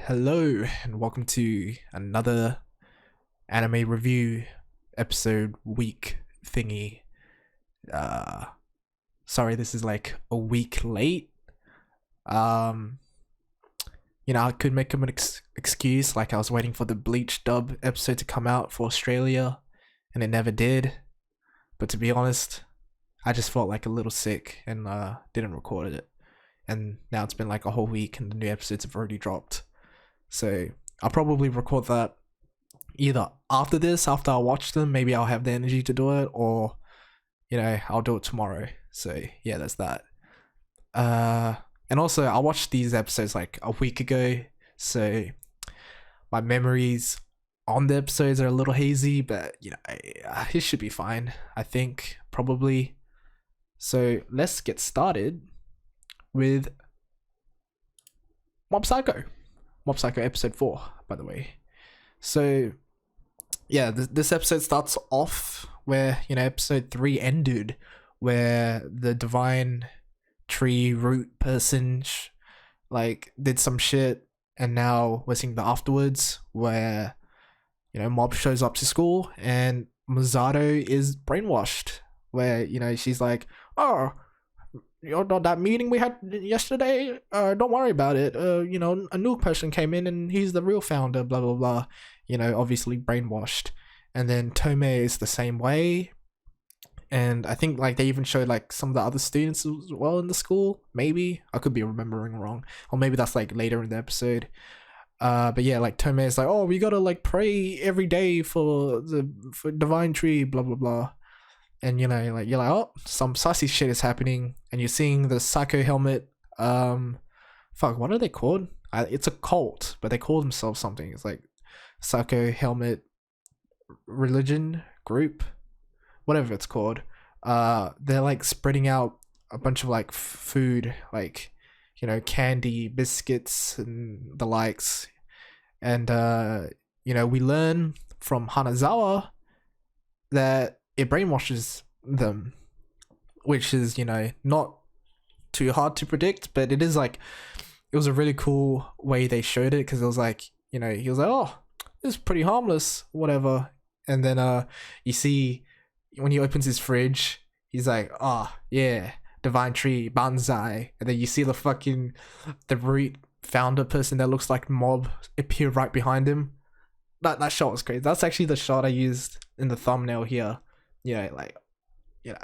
Hello and welcome to another anime review episode week thingy. Uh Sorry this is like a week late. Um I could make him an excuse, like I was waiting for the Bleach dub episode to come out for Australia and it never did. But to be honest, I just felt like a little sick and didn't record it. And now it's been like a whole week and the new episodes have already dropped. So I'll probably record that either after this, after I watch them, maybe I'll have the energy to do it, or I'll do it tomorrow. So yeah, that's that. And also I watched these episodes like a week ago, so my memories on the episodes are a little hazy, but it should be fine, I think, probably. So let's get started with Mob Psycho episode 4, by the way. So yeah, this episode starts off where episode 3 ended, where the divine tree root person did some shit, and now we're seeing the afterwards where Mob shows up to school and Masato is brainwashed, where she's like, oh, that meeting we had yesterday, don't worry about it. A new person came in and he's the real founder, blah blah blah. Obviously brainwashed. And then Tomei is the same way. And I think like they even showed like some of the other students as well in the school. Maybe I could be remembering wrong, or maybe that's like later in the episode. But yeah, like Tomei is like, oh, we gotta like pray every day for divine tree, blah blah blah. And you're like, oh, some sassy shit is happening, and you're seeing the Psycho Helmet. What are they called? It's a cult, but they call themselves something. It's like Psycho Helmet Religion Group, whatever it's called. They're like spreading out a bunch of like food, like candy, biscuits, and the likes. And we learn from Hanazawa that it brainwashes them, which is not too hard to predict, but it was a really cool way they showed it, because it was like he was like, oh, this is pretty harmless, whatever. And then you see when he opens his fridge, he's like, oh yeah, divine tree banzai. And then you see the root founder person that looks like Mob appear right behind him. That shot was crazy. That's actually the shot I used in the thumbnail here.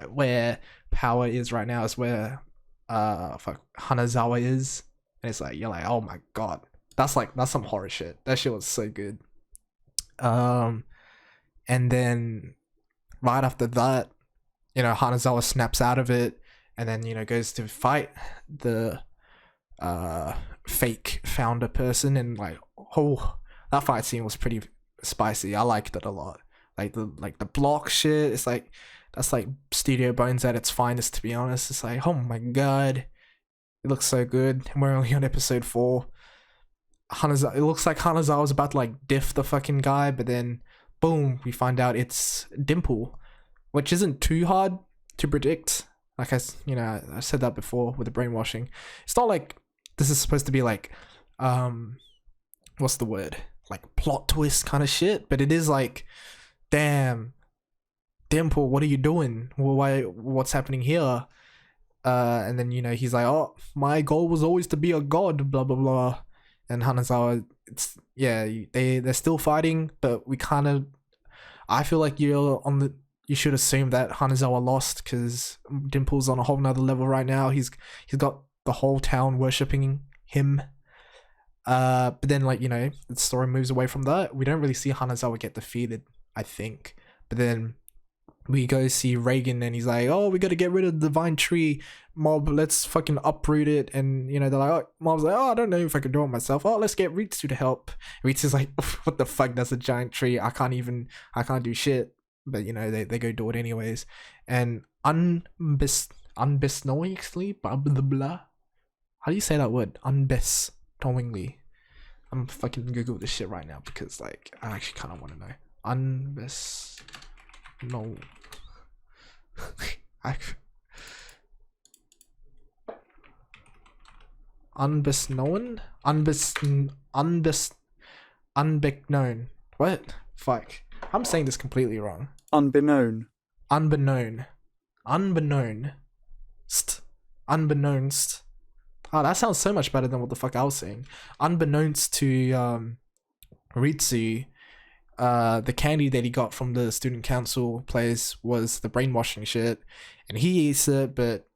Where power is right now is where Hanazawa is, and it's like you're like, oh my god, that's some horror shit. That shit was so good. And then right after that, Hanazawa snaps out of it, and then goes to fight the fake founder person, and like, oh, that fight scene was pretty spicy. I liked it a lot. Like the block shit, it's like that's like Studio Bones at its finest, to be honest. It's like, oh my god, it looks so good. And we're only on episode 4. It looks like Hanazawa's about to like diff the fucking guy, but then boom, we find out it's Dimple, which isn't too hard to predict. Like I said that before with the brainwashing. It's not like this is supposed to be like what's the word, like plot twist kind of shit, but it is like, damn, Dimple, what are you doing? What's happening here? And then he's like, oh, my goal was always to be a god, blah blah blah. And Hanazawa, they're still fighting, but I feel like you should assume that Hanazawa lost, because Dimple's on a whole nother level right now. He's got the whole town worshipping him. But then the story moves away from that. We don't really see Hanazawa get defeated, I think. But then we go see Reagan, and he's like, oh, we gotta get rid of the divine tree, Mob, let's fucking uproot it. And they're like, oh, Mob's like, oh, I don't know if I can do it myself. Oh, let's get Ritsu to help. Ritsu's like, what the fuck, that's a giant tree, I can't do shit. But they go do it anyways. And unbeknownstly, blah blah blah, how do you say that word? Unbeknownstly. I'm fucking Google this shit right now, because like I actually kind of want to know. No. unbeknown, unbeknown. What? Fuck. I'm saying this completely wrong. Unbeknown. Unbeknown. Unbeknownst. Oh, that sounds so much better than what the fuck I was saying. Unbeknownst to Ritsu, the candy that he got from the student council place was the brainwashing shit, and he eats it, but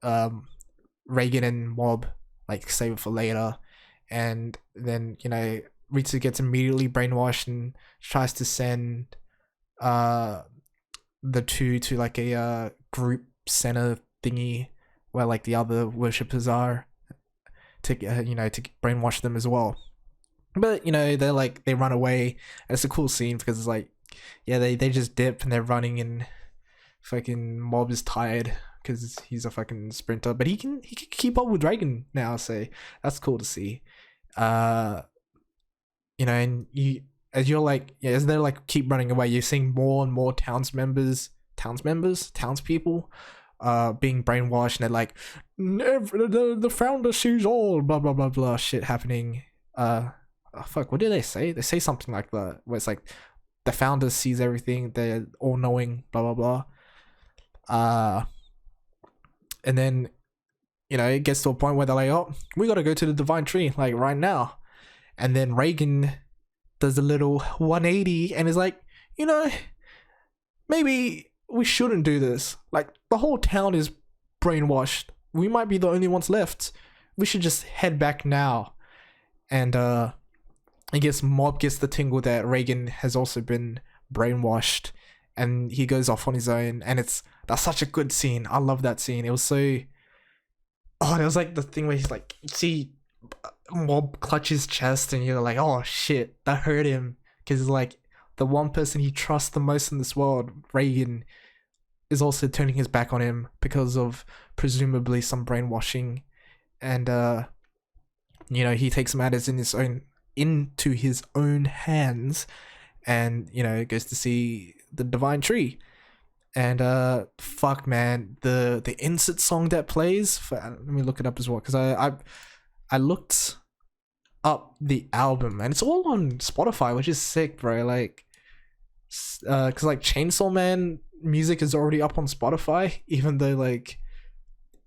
Reagan and Mob like save it for later, and then Ritsu gets immediately brainwashed and tries to send the two to like a group center thingy where like the other worshippers are to to brainwash them as well. But they're like, they run away, and it's a cool scene because it's like, yeah, they just dip and they're running, and fucking Mob is tired because he's a fucking sprinter, but he can keep up with Dragon now, so that's cool to see. And you, as you're like, yeah, as they're like keep running away, you're seeing more and more townspeople being brainwashed, and they're like, the founder sees all, blah blah blah blah shit happening. Fuck, what do they say? They say something like that, where it's like the founder sees everything, they're all knowing, blah blah blah. And then it gets to a point where they're like, oh, we gotta go to the divine tree like right now. And then Reagan does a little 180 and is like, maybe we shouldn't do this. Like, the whole town is brainwashed. We might be the only ones left. We should just head back now. And I guess Mob gets the tingle that Reagan has also been brainwashed, and he goes off on his own, and that's such a good scene. I love that scene. It was so, it was like the thing where he's like, you see Mob clutch his chest, and you're like, oh shit, that hurt him, because like the one person he trusts the most in this world, Reagan, is also turning his back on him because of presumably some brainwashing, and he takes matters into his own hands, and goes to see the divine tree. And fuck man, the insert song that plays, let me look it up as well, because I looked up the album, and it's all on Spotify, which is sick, bro. Like, because like Chainsaw Man music is already up on Spotify, even though like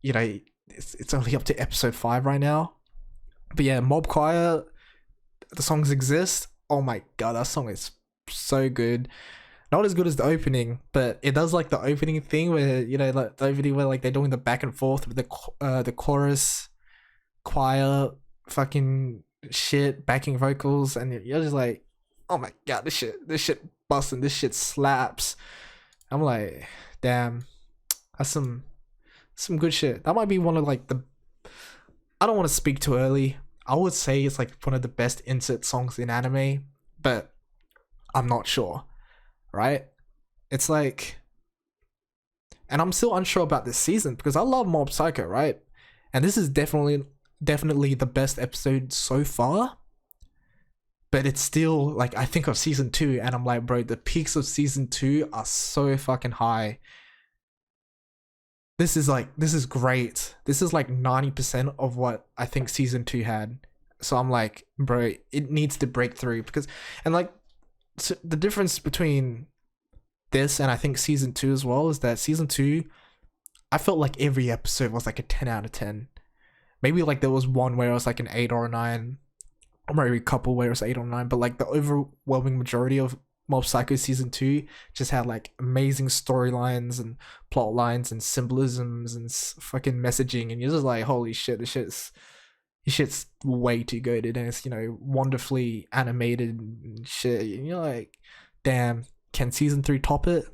it's only up to episode 5 right now. But yeah, Mob Choir, the songs exist. Oh my god, that song is so good. Not as good as the opening, but it does like the opening thing where like the opening where like they're doing the back and forth with the chorus, choir, fucking shit, backing vocals, and you're just like, oh my god, this shit busting, this shit slaps. I'm like, damn, that's some good shit. That might be one of like the, I don't want to speak too early. I would say it's like one of the best insert songs in anime, but I'm not sure, right? It's like, and I'm still unsure about this season because I love Mob Psycho, right? And this is definitely the best episode so far, but it's still like, I think of season 2 and I'm like, bro, the peaks of season 2 are so fucking high. This is great. This is like 90% of what I think season 2 had. So I'm like, bro, it needs to break through, because, and like, so the difference between this and I think season 2 as well is that season 2, I felt like every episode was like a 10 out of 10. Maybe like there was one where it was like an 8 or a 9, or maybe a couple where it was 8 or 9, but like the overwhelming majority of Mob Psycho season 2 just had like amazing storylines and plot lines and symbolisms and fucking messaging, and you're just like, holy shit, this shit's way too goated, and it's wonderfully animated and shit, and you're like, damn, can season 3 top it?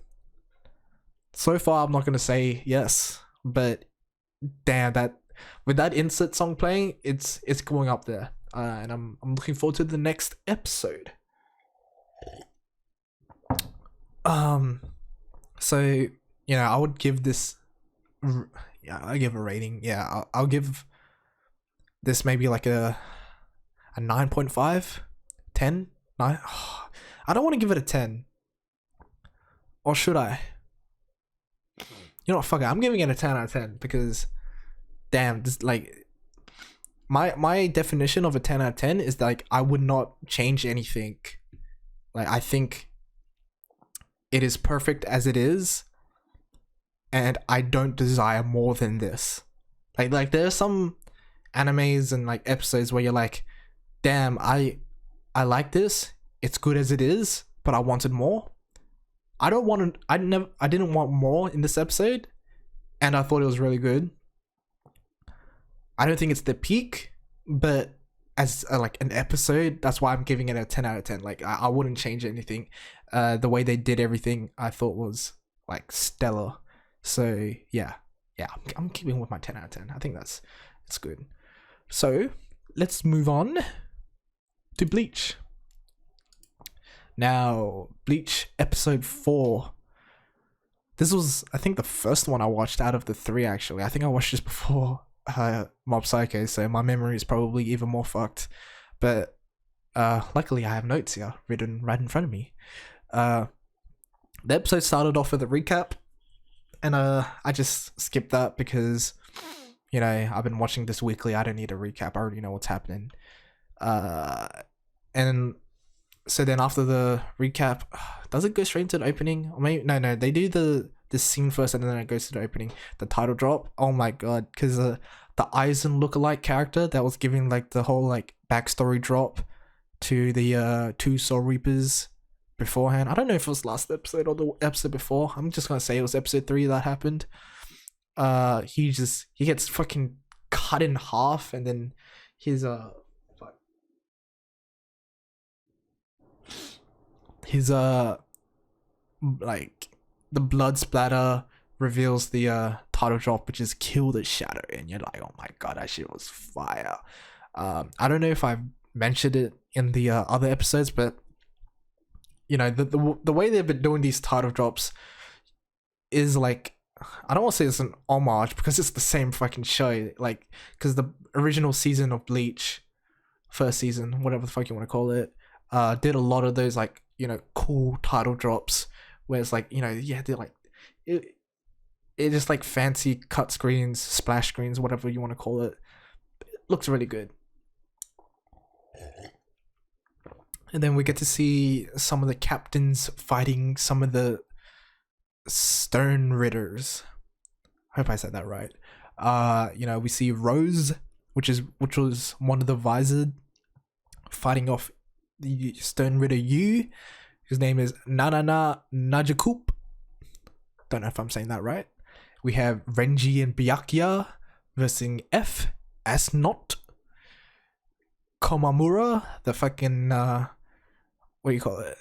So far I'm not gonna say yes, but damn, that with that insert song playing, it's going up there, and I'm looking forward to the next episode. So I would give this, I give a rating. Yeah, I'll give this maybe like a 9.5, 10, 9. I don't want to give it a 10, or should I? Fuck it, I'm giving it a 10 out of 10 because, damn, this like, my definition of a 10 out of 10 is like I would not change anything. Like I think it is perfect as it is, and I don't desire more than this. Like there are some animes and like episodes where you're like, damn, I like this. It's good as it is, but I wanted more. I didn't want more in this episode, and I thought it was really good. I don't think it's the peak, but as like an episode, that's why I'm giving it a 10 out of 10. Like I wouldn't change anything. The way they did everything I thought was like stellar. So yeah, I'm keeping with my 10 out of 10. I think it's good. So let's move on to Bleach. Now, Bleach episode 4. This was, I think, the first one I watched out of the 3, actually. I think I watched this before Mob Psycho, so my memory is probably even more fucked. But luckily I have notes here written right in front of me. The episode started off with a recap, and I just skipped that because, you know, I've been watching this weekly. I don't need a recap. I already know what's happening. And so then after the recap, does it go straight into the opening? Or maybe no, they do the scene first and then it goes to the opening, the title drop. Oh my god, because the Aizen lookalike character that was giving like the whole like backstory drop to the 2 Soul Reapers beforehand. I don't know if it was last episode or the episode before. I'm just gonna say it was episode 3 that happened. He gets fucking cut in half, and then his like the blood splatter reveals the title drop, which is Kill the Shadow, and you're like, oh my god, that shit was fire. I don't know if I've mentioned it in the other episodes, but you know, the way they've been doing these title drops is like, I don't want to say it's an homage because it's the same fucking show, like, because the original season of Bleach, first season, whatever the fuck you want to call it, did a lot of those like, you know, cool title drops where it's like, you know, yeah, they're like it just like fancy cut screens, splash screens, whatever you want to call it. It looks really good. And then we get to see some of the captains fighting some of the Stone Ridders. I hope I said that right. You know, we see Rose, which was one of the Visored, fighting off the Stone Ridder Yu, whose name is Nanana Najakoop. Don't know if I'm saying that right. We have Renji and Byakuya versus F as not. Komamura, the fucking what do you call it?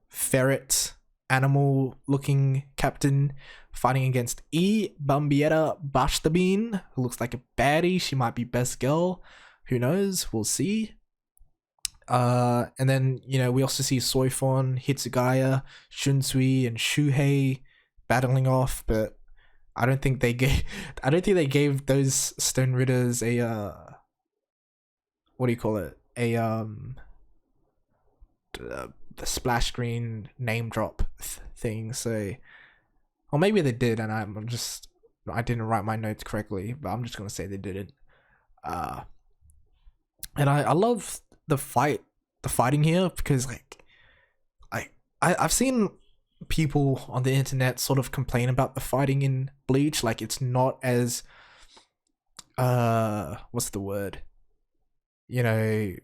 Ferret animal looking captain, fighting against E Bambietta Bashtabin, who looks like a baddie. She might be best girl. Who knows? We'll see. And then, you know, we also see Soifon, Hitsugaya, Shunsui, and Shuhei battling off, but I don't think they gave those Stone Ridders a what do you call it? The splash screen name drop thing. So, or maybe they did, and I didn't write my notes correctly, but I'm just gonna say they didn't. And I love the fighting here, because like I've seen people on the internet sort of complain about the fighting in Bleach, like it's not as what's the word, you know,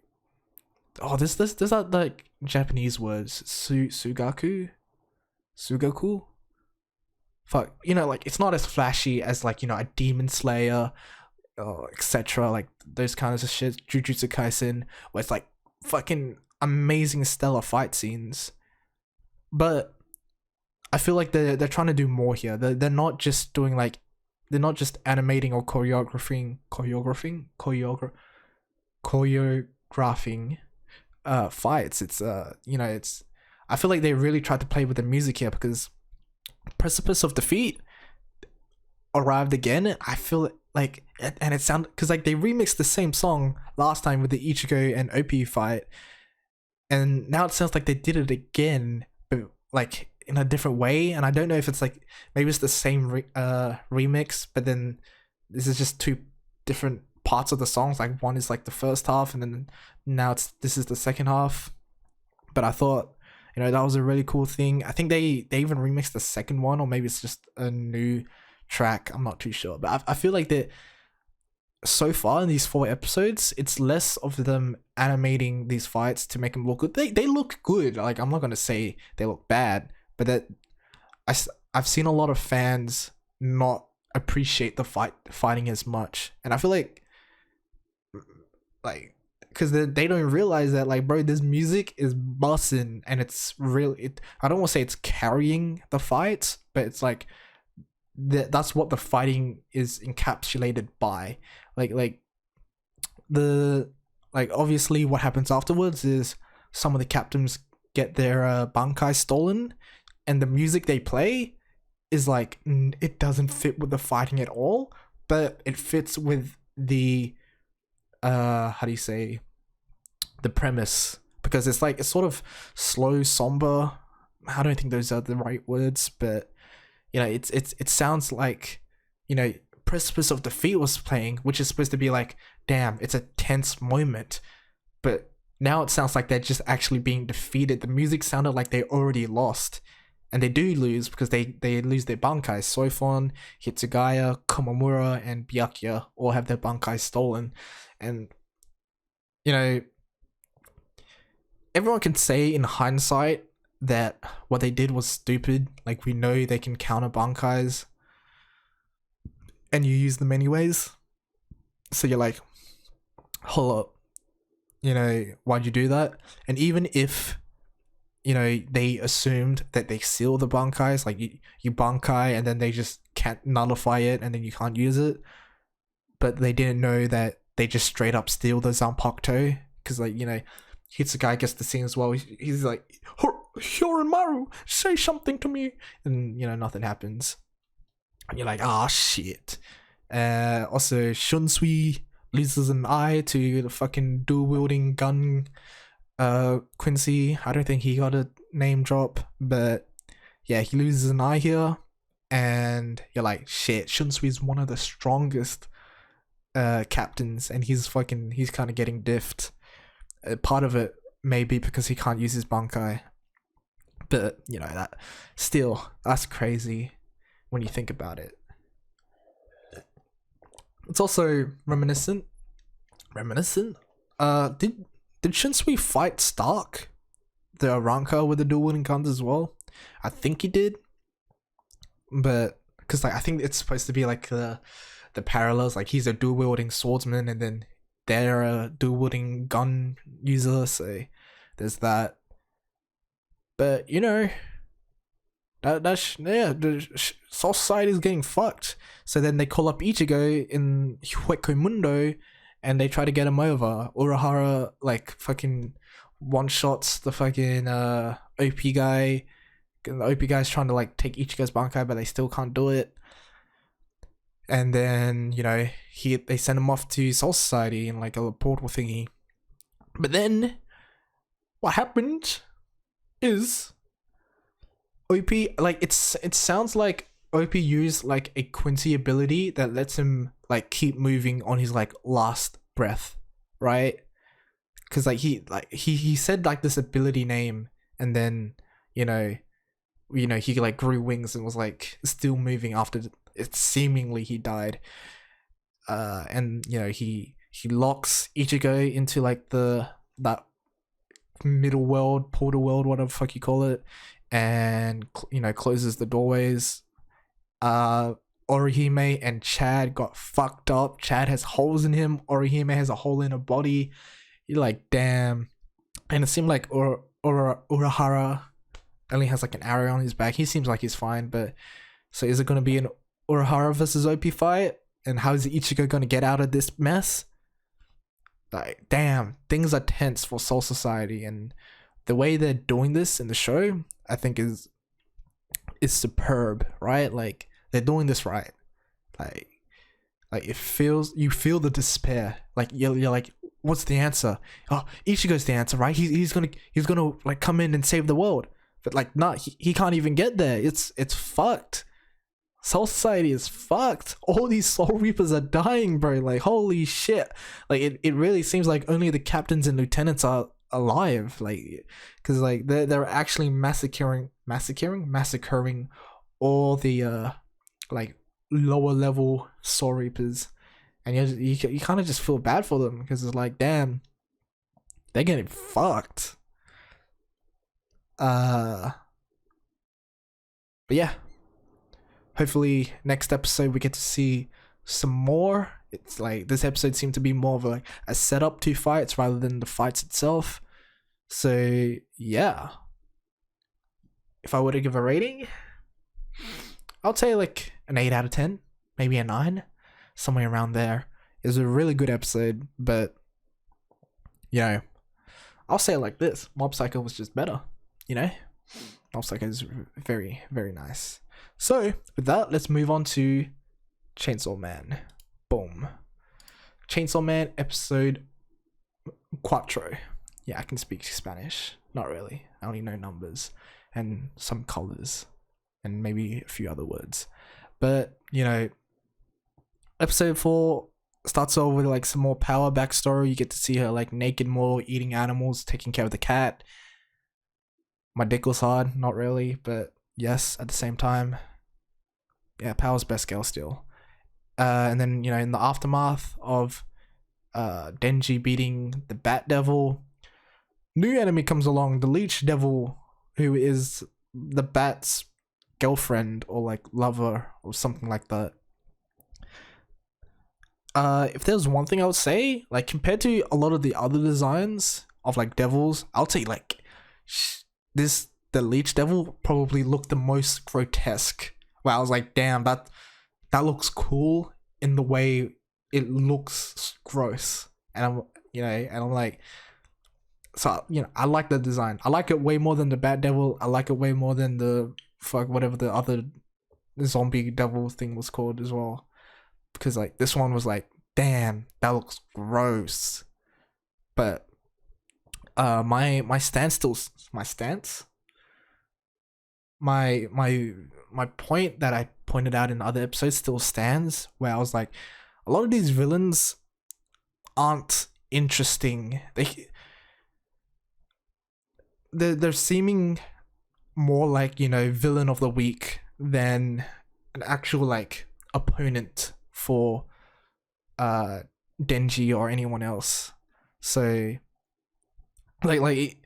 there's that like Japanese words, sugaku, fuck, you know, like it's not as flashy as like, you know, a Demon Slayer or etc., like those kinds of shit, Jujutsu Kaisen, where it's like fucking amazing stellar fight scenes. But I feel like they're trying to do more here. They're not just doing like, they're not just animating or choreographing fights. It's you know, it's, I feel like they really tried to play with the music here, because Precipice of Defeat arrived again. I feel like, and it sounded, because like they remixed the same song last time with the Ichigo and OP fight, and now it sounds like they did it again, but like in a different way. And I don't know if it's like, maybe it's the same remix, but then this is just two different parts of the songs. Like one is like the first half, and then now this is the second half. But I thought, that was a really cool thing. I think they even remixed the second one, or maybe it's just a new track. I'm not too sure, but I feel like that so far in these 4 episodes, it's less of them animating these fights to make them look good. They look good. Like, I'm not gonna say they look bad, but that I've seen a lot of fans not appreciate the fighting as much, and I feel like because they don't realize that, like, bro, this music is bussin', and it's really, I don't want to say it's carrying the fights, but it's like that's what the fighting is encapsulated by. Like obviously what happens afterwards is some of the captains get their bankai stolen, and the music they play is like, it doesn't fit with the fighting at all, but it fits with the how do you say, the premise, because it's like, it's sort of slow, somber. I don't think those are the right words, but it sounds like, Precipice of Defeat was playing, which is supposed to be like, damn, it's a tense moment, but now it sounds like they're just actually being defeated. The music sounded like they already lost, and they do lose because they lose their bankai. Soifon, Hitsugaya, Komamura, and Byakuya all have their bankai stolen, and everyone can say in hindsight that what they did was stupid. Like, we know they can counter bankais, and you use them anyways. So you're like, hold up, why'd you do that? And even if, they assumed that they seal the bankais, like you bankai and then they just can't nullify it and then you can't use it, but they didn't know that they just straight up steal the Zanpakuto, because Hitsugai gets the scene as well. He's like, Hyorimaru, say something to me, and nothing happens. And you're like, ah, shit. Also, Shunsui loses an eye to the fucking dual-wielding gun Quincy. I don't think he got a name drop, but yeah, he loses an eye here, and you're like, shit, Shunsui's one of the strongest captains, and he's kind of getting diffed. Part of it may be because he can't use his bankai, but that's crazy when you think about it. It's also reminiscent. Did Shinsui fight Stark, the Aranka with the dual wielding guns as well? I think he did, but because I think it's supposed to be like the parallels. Like, he's a dual wielding swordsman, and then they're a dual wielding gun user. So there's that. But the Soul Society is getting fucked. So then they call up Ichigo in Hueco Mundo, and they try to get him over. Urahara fucking one shots the fucking OP guy. The OP guy's trying to take Ichigo's bankai, but they still can't do it. And then they send him off to Soul Society in a portal thingy. But then what happened is OP, it sounds like OP used a Quincy ability that lets him keep moving on his last breath, right? Because he said this ability name, and then he grew wings and was still moving after it seemingly he died. And he locks Ichigo into that middle world, portal world, whatever the fuck you call it, and closes the doorways. Orihime and Chad got fucked up. Chad has holes in him. Orihime has a hole in her body. You're like, damn. And it seemed like Urahara only has an arrow on his back. He seems like he's fine, but so is it going to be an Urahara versus OP fight? And how is Ichigo going to get out of this mess? Damn, things are tense for Soul Society, and the way they're doing this in the show, I think is superb, right? They're doing this right. You feel the despair. You're like, what's the answer? Oh, Ichigo's the answer, right? He's gonna come in and save the world. But nah, he can't even get there. It's fucked. Soul Society is fucked. All these Soul Reapers are dying, bro. Like, holy shit. Like, it really seems like only the captains and lieutenants are alive. Like, because, like, they're actually massacring all the, like, lower level Soul Reapers. And you kind of just feel bad for them because it's like, damn, they're getting fucked. But yeah. Hopefully next episode we get to see some more. It's like this episode seemed to be more of a setup to fights rather than the fights itself. So yeah. If I were to give a rating, I'd say like an 8 out of 10, maybe a 9, somewhere around there. It was a really good episode, but you know, I'll say it like this: Mob Psycho was just better. You know, Mob Psycho is very, very nice. So with that, let's move on to Chainsaw Man. Boom. Chainsaw Man episode Cuatro. Yeah, I can speak Spanish. Not really. I only know numbers and some colors and maybe a few other words. But, you know, episode 4 starts off with like some more power backstory. You get to see her like naked model eating animals, taking care of the cat. My dick was hard. Not really, but yes, at the same time. Yeah, power's best girl still. And then, you know, in the aftermath of Denji beating the Bat Devil, new enemy comes along, the Leech Devil, who is the Bat's girlfriend or like lover or something like that. If there's one thing I would say, like compared to a lot of the other designs of like devils, I would say like the Leech Devil probably looked the most grotesque. Where I was like, damn, that looks cool in the way it looks gross. And I'm like, so, you know, I like the design. I like it way more than the Bat Devil. I like it way more than the whatever the other zombie devil thing was called as well. Because like this one was like, damn, that looks gross. But my point that I pointed out in other episodes still stands, where I was like, a lot of these villains aren't interesting. They're seeming more like, you know, villain of the week than an actual like opponent for Denji or anyone else. So like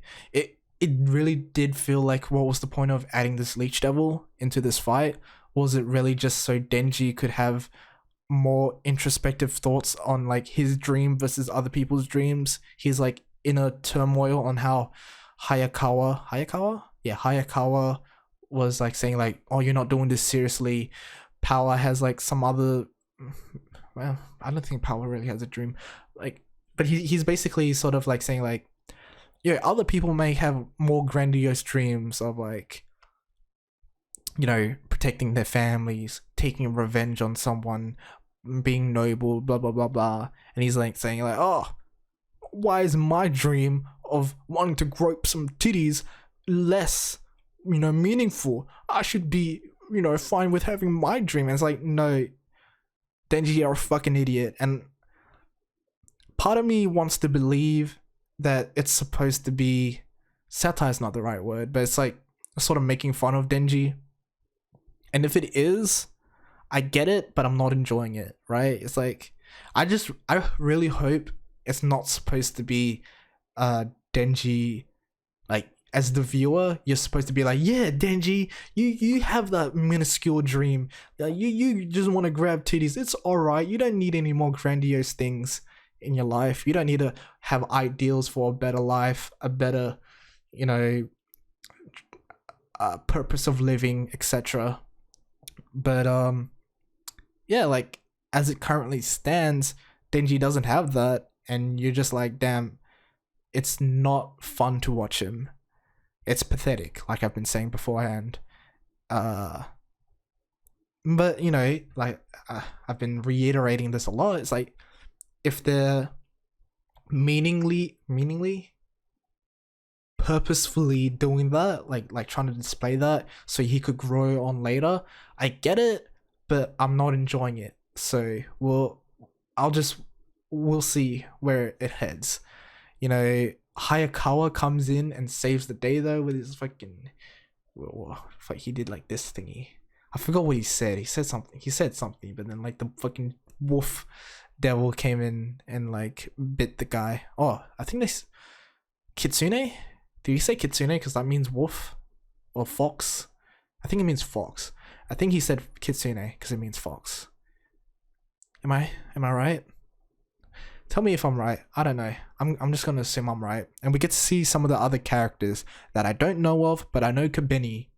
it really did feel like, what was the point of adding this Leech Devil into this fight? Was it really just so Denji could have more introspective thoughts on like his dream versus other people's dreams? He's like inner turmoil on how Hayakawa was like saying like, oh, you're not doing this seriously. Power has like some other, well, I don't think Power really has a dream, like, but he's basically sort of like saying like, yeah, other people may have more grandiose dreams of like, you know, protecting their families, taking revenge on someone, being noble, blah blah blah blah. And he's like saying like, oh, why is my dream of wanting to grope some titties less, you know, meaningful? I should be, you know, fine with having my dream. And it's like, no, Denji, you're a fucking idiot. And part of me wants to believe that it's supposed to be, satire is not the right word, but it's like sort of making fun of Denji. And if it is, I get it, but I'm not enjoying it, right? It's like, I really hope it's not supposed to be Denji, like, as the viewer, you're supposed to be like, yeah, Denji, you have that minuscule dream. You just want to grab titties. It's alright. You don't need any more grandiose things in your life. You don't need to have ideals for a better life, a better, you know, purpose of living, etc. But yeah, like as it currently stands, Denji doesn't have that, and you're just like, damn, it's not fun to watch him. It's pathetic, like I've been saying beforehand. But you know, like I've been reiterating this a lot. It's like, if they're meaningly purposefully doing that, like trying to display that so he could grow on later, I get it, but I'm not enjoying it. So I'll just we'll see where it heads. You know, Hayakawa comes in and saves the day though with his fucking like he did like this thingy. I forgot what he said. He said something, but then like the fucking wolf devil came in and like bit the guy. Oh, I think this Kitsune? Did you say Kitsune because that means wolf or fox? I think it means fox. I think he said Kitsune because it means fox. Am I right? Tell me if I'm right. I don't know. I'm just gonna assume I'm right. And we get to see some of the other characters that I don't know of, but I know Kobeni,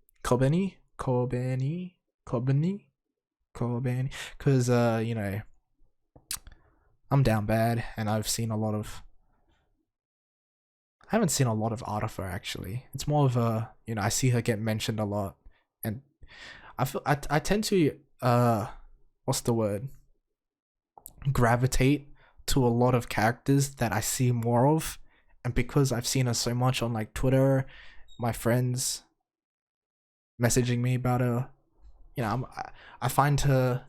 because you know, I'm down bad, and I haven't seen a lot of art of her actually. It's more of a, you know, I see her get mentioned a lot, and I tend to what's the word? Gravitate to a lot of characters that I see more of, and because I've seen her so much on like Twitter, my friends messaging me about her, you know, I find her,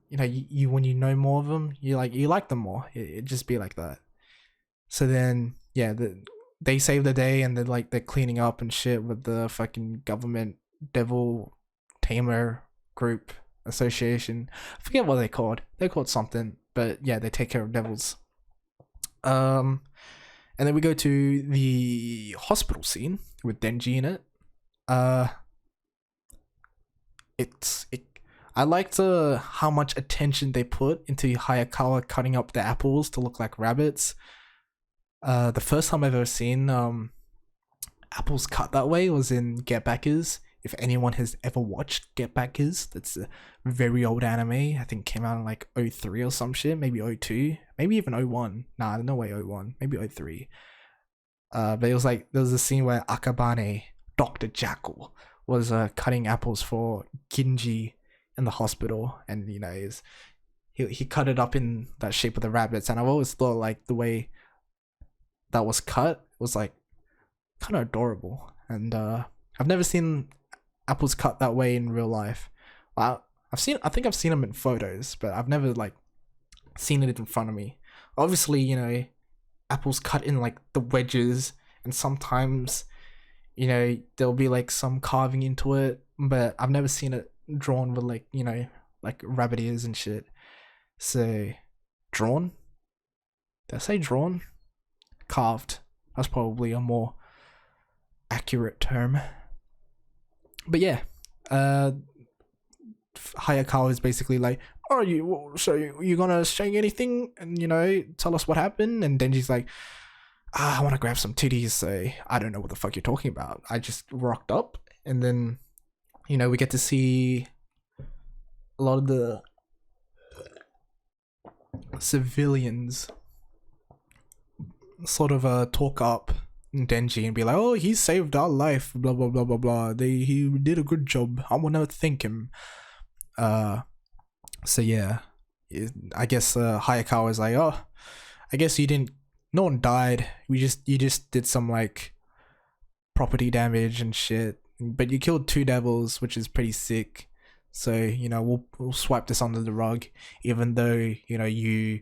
you know, you when you know more of them, you like them more. It just be like that. So then, yeah, they save the day and they're cleaning up and shit with the fucking government devil tamer group association. I forget what they're called. They're called something, but yeah, they take care of devils. And then we go to the hospital scene with Denji in it. I liked how much attention they put into Hayakawa cutting up the apples to look like rabbits. The first time I've ever seen apples cut that way was in Get Backers. If anyone has ever watched Get Backers, that's a very old anime. I think it came out in like 03 or some shit, maybe 02, maybe even 01. Nah, no way 01, maybe 03. But it was like, there was a scene where Akabane, Dr. Jackal, was cutting apples for Ginji in the hospital, and you know, he cut it up in that shape of the rabbits, and I've always thought like the way that was cut was like kind of adorable, and I've never seen apples cut that way in real life. I think I've seen them in photos, but I've never like seen it in front of me. Obviously, you know, apples cut in like the wedges, and sometimes, you know, there'll be like some carving into it, but I've never seen it drawn with like, you know, like rabbit ears and shit. So drawn? Did I say drawn? Carved. That's probably a more accurate term. But yeah, Hayakawa is basically like, "Oh, you gonna say anything and, you know, tell us what happened?" And Denji's like, "I want to grab some titties, so I don't know what the fuck you're talking about. I just rocked up." And then, you know, we get to see a lot of the civilians sort of talk up Denji and be like, "Oh, he saved our life, blah blah blah blah blah. He did a good job. I wanna thank him." So yeah, I guess Hayakawa is like, "Oh, I guess you didn't. No one died. You just did some like property damage and shit. But you killed 2 devils, which is pretty sick. So, you know, we'll swipe this under the rug, even though, you know, you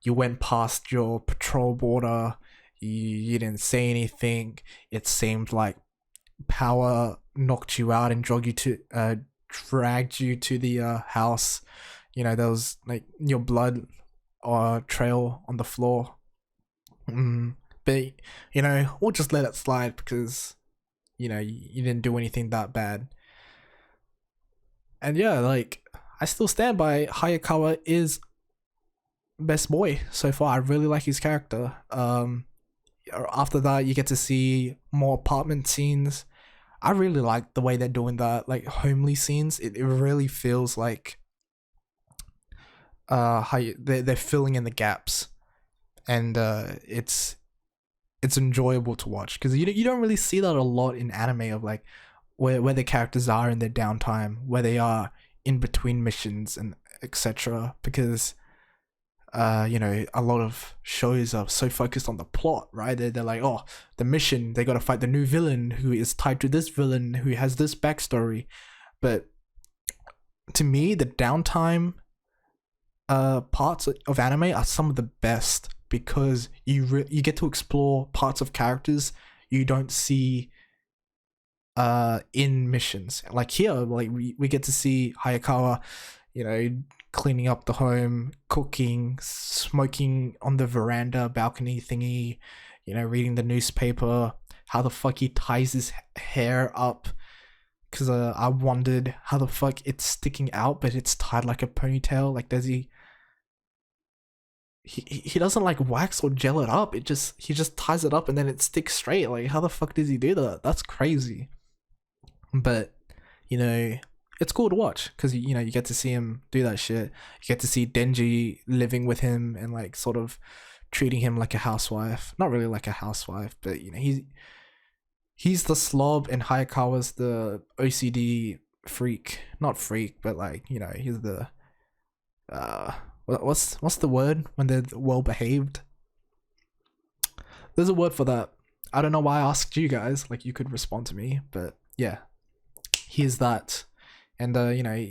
went past your patrol border. You didn't say anything. It seemed like power knocked you out and dragged you to the house. You know, there was like your blood trail on the floor. But, you know, we'll just let it slide because, you know, you didn't do anything that bad." And yeah, like, I still stand by Hayakawa is best boy so far. I really like his character. After that, you get to see more apartment scenes. I really like the way they're doing that, like homely scenes. It really feels like how they're filling in the gaps, and it's enjoyable to watch because you don't really see that a lot in anime of like where the characters are in their downtime, where they are in between missions and etc. Because you know, a lot of shows are so focused on the plot, right? They're like, oh, the mission, they got to fight the new villain who is tied to this villain who has this backstory. But to me, the downtime parts of anime are some of the best because you get to explore parts of characters you don't see in missions. Like here, like we get to see Hayakawa, you know, cleaning up the home, cooking, smoking on the veranda balcony thingy, you know, reading the newspaper, how the fuck he ties his hair up, because I wondered how the fuck it's sticking out but it's tied like a ponytail. Like does he doesn't like wax or gel it up, he just ties it up and then it sticks straight. Like how the fuck does he do that? That's crazy. But you know, it's cool to watch because you know you get to see him do that shit. You get to see Denji living with him and like sort of treating him like a housewife. Not really like a housewife, but you know he's the slob and Hayakawa's the OCD freak. Not freak, but like you know he's the what's the word when they're well behaved? There's a word for that. I don't know why I asked you guys. Like you could respond to me, but yeah, he's that, and you know,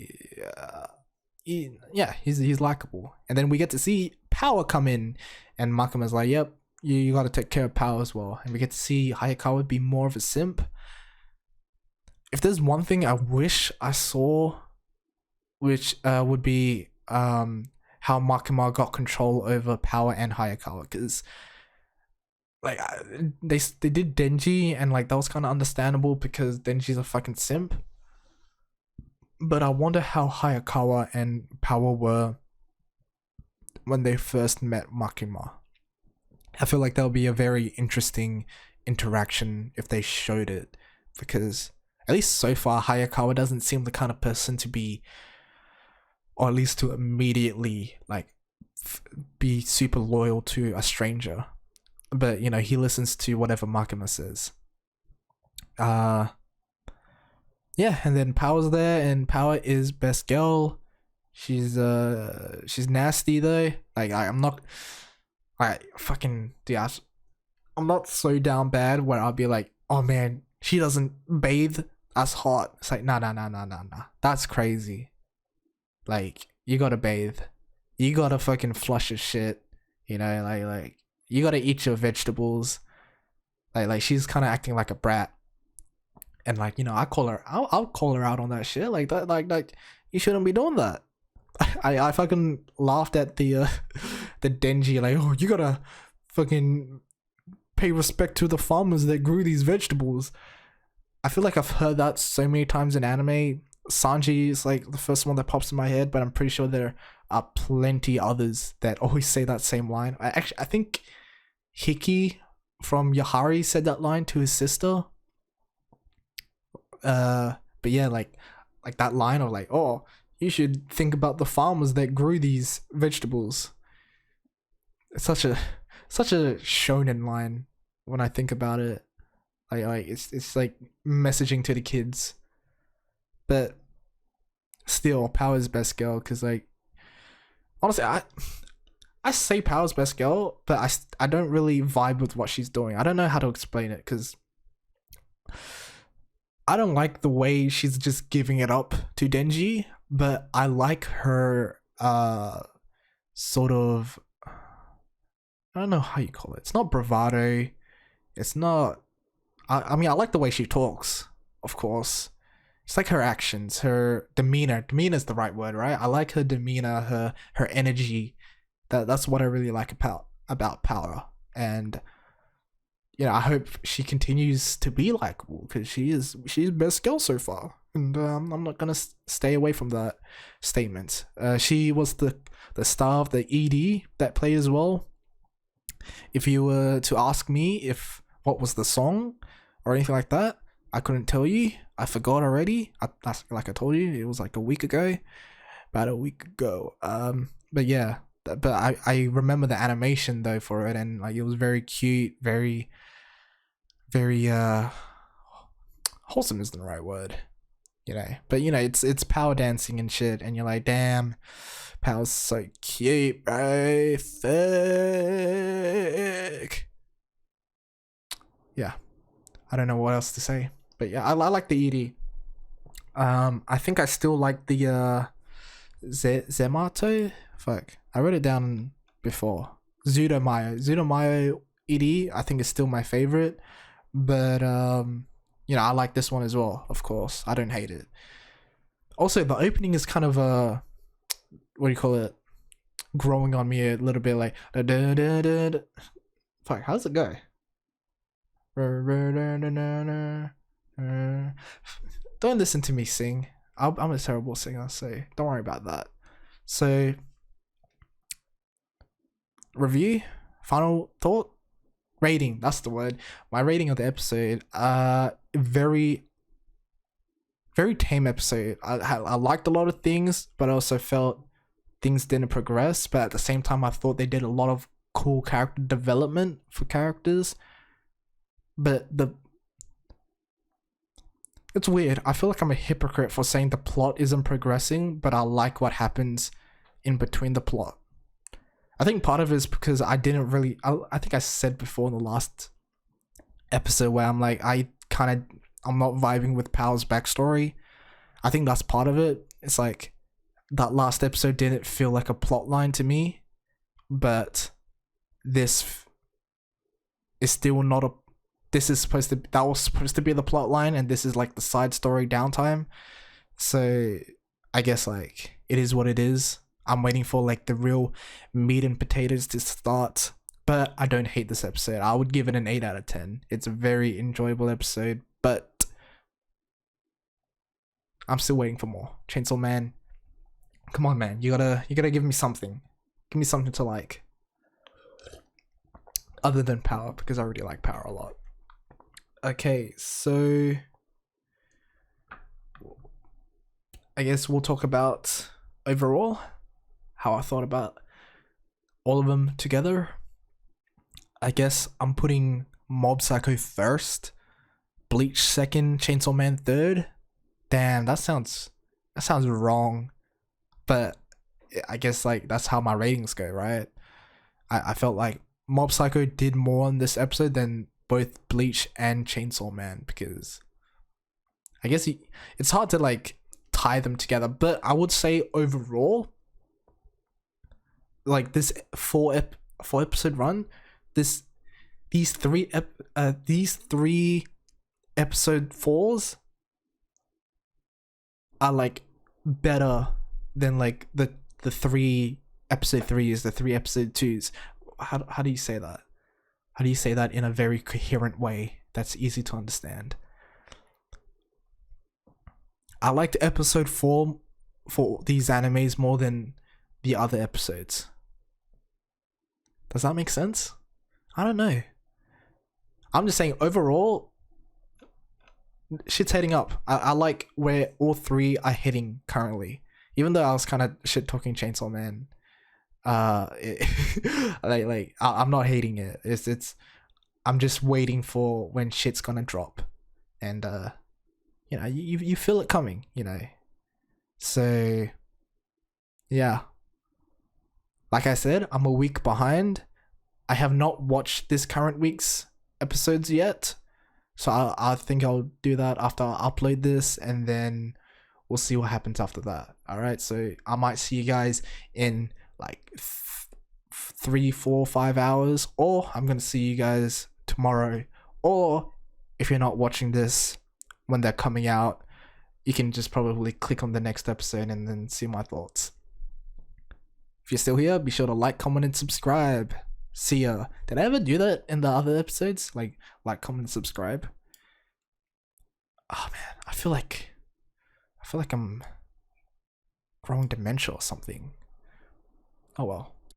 he's likable. And then we get to see Power come in, and Makima's like, "Yep, you got to take care of Power as well." And we get to see Hayakawa be more of a simp. If there's one thing I wish I saw, which would be how Makima got control over Power and Hayakawa, because like they did Denji and like that was kind of understandable because Denji's a fucking simp. But I wonder how Hayakawa and Power were when they first met Makima. I feel like that would be a very interesting interaction if they showed it, because at least so far Hayakawa doesn't seem the kind of person to be, or at least to immediately like be super loyal to a stranger. But you know, he listens to whatever Makima says. Yeah, and then Power's there, and Power is best girl. She's nasty though. Like I'm not, I'm not so down bad where I'll be like, oh man, she doesn't bathe, that's hot. It's like nah. That's crazy. Like you gotta bathe, you gotta fucking flush your shit. You know, like you gotta eat your vegetables. Like she's kind of acting like a brat. And like, you know, I'll call her out on that shit. Like that, like you shouldn't be doing that. I fucking laughed at the Denji, like, oh, you gotta fucking pay respect to the farmers that grew these vegetables. I feel like I've heard that so many times in anime. Sanji is like the first one that pops in my head, but I'm pretty sure there are plenty others that always say that same line. I think Hiki from Yahari said that line to his sister. But yeah, like that line of like, oh, you should think about the farmers that grew these vegetables. It's such a shonen line when I think about it. Like it's like messaging to the kids. But still, Power's best girl, because like honestly, I say Power's best girl, but I don't really vibe with what she's doing. I don't know how to explain it, because I don't like the way she's just giving it up to Denji, but I like her sort of, I don't know how you call it. It's not bravado. It's not, I mean, I like the way she talks, of course. It's like her actions, her demeanor. Demeanor is the right word, right? I like her demeanor, her energy. That's what I really like about Power. And you know, I hope she continues to be likable, because she's best girl so far, and I'm not gonna stay away from that statement. She was the star of the ED that played as well. If you were to ask me if what was the song or anything like that, I couldn't tell you. I forgot already. Like I told you, it was like about a week ago. But yeah, but I remember the animation though for it, and like it was very cute, very wholesome isn't the right word, you know. But you know, it's Power dancing and shit, and you're like, damn, Power's so cute, bro. Thick. Yeah, I don't know what else to say, but yeah, I like the ED. I think I still like the Zemato. Fuck, I wrote it down before. Zudomayo Iri, I think is still my favorite, but you know, I like this one as well. Of course, I don't hate it. Also, the opening is kind of what do you call it? Growing on me a little bit, like fuck. How does it go? Don't listen to me sing. I'm a terrible singer, so don't worry about that. So, review, final thought, rating. That's the word. My rating of the episode. Very, very tame episode. I liked a lot of things, but I also felt things didn't progress. But at the same time, I thought they did a lot of cool character development for characters. But it's weird. I feel like I'm a hypocrite for saying the plot isn't progressing, but I like what happens in between the plot. I think part of it is because I didn't really. I think I said before in the last episode where I'm like, I'm not vibing with Pal's backstory. I think that's part of it. It's like that last episode didn't feel like a plot line to me, but this is still not a. This is that was supposed to be the plot line, and this is like the side story downtime. So I guess like it is what it is. I'm waiting for like the real meat and potatoes to start, but I don't hate this episode. I would give it an 8 out of 10. It's a very enjoyable episode, but I'm still waiting for more. Chainsaw Man, come on, man, you gotta give me something. Give me something to like, other than Power, because I already like Power a lot. Okay, so I guess we'll talk about overall how I thought about all of them together. I guess I'm putting Mob Psycho first, Bleach second, Chainsaw Man third. Damn, that sounds wrong, but I guess like that's how my ratings go, right? I felt like Mob Psycho did more in this episode than both Bleach and Chainsaw Man, because I guess it's hard to like tie them together, but I would say overall, like this four episode run, these three episode fours are like better than like the three episode threes, the three episode twos. How do you say that? How do you say that in a very coherent way that's easy to understand? I liked episode 4 for these animes more than the other episodes. Does that make sense? I don't know. I'm just saying overall, shit's heading up. I like where all three are heading currently. Even though I was kind of shit talking Chainsaw Man, I'm not hating it. It's I'm just waiting for when shit's gonna drop, and you know, you feel it coming, you know. So yeah, like I said, I'm a week behind. I have not watched this current week's episodes yet, so I think I'll do that after I upload this, and then we'll see what happens after that. All right, so I might see you guys in like 3, 4, 5 hours, or I'm gonna see you guys tomorrow, or if you're not watching this when they're coming out, you can just probably click on the next episode and then see my thoughts. If you're still here, be sure to like, comment, and subscribe. See ya. Did I ever do that in the other episodes? Like, comment, and subscribe? Oh man, I feel like I'm growing dementia or something. Oh well.